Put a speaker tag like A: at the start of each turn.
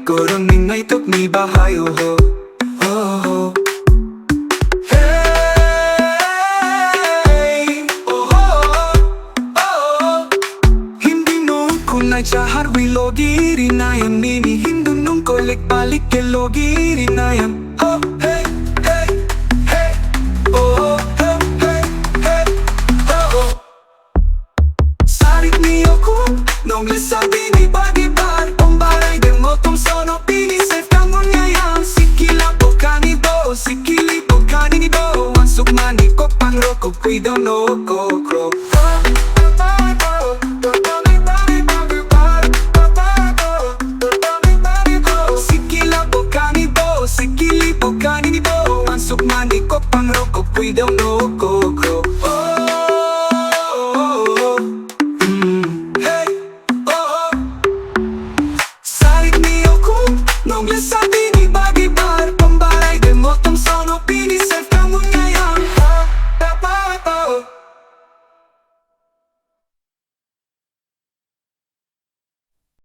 A: Korong ningay tuk ni bahay oh ho oh. Hey oh oh. Hindi nung kunay chahar wilogi rinayam nini Hindu nung kolek balik ke logi rinayam oh hey hey hey oh oh hey hey oh. Sarik ni Khum nung lisabi ni bagibar Ombaray de motong sono pinisef kangon ngayam Sikila po kanibo sikili po kaninibo Ang sukmani ko pangroko kuido no kokro Sikila po kanibo sikili po kaninibo Ang sukmani ko pangroko kuido no kokro Hey, oh, oh. Sarik ni Khum nung lisabi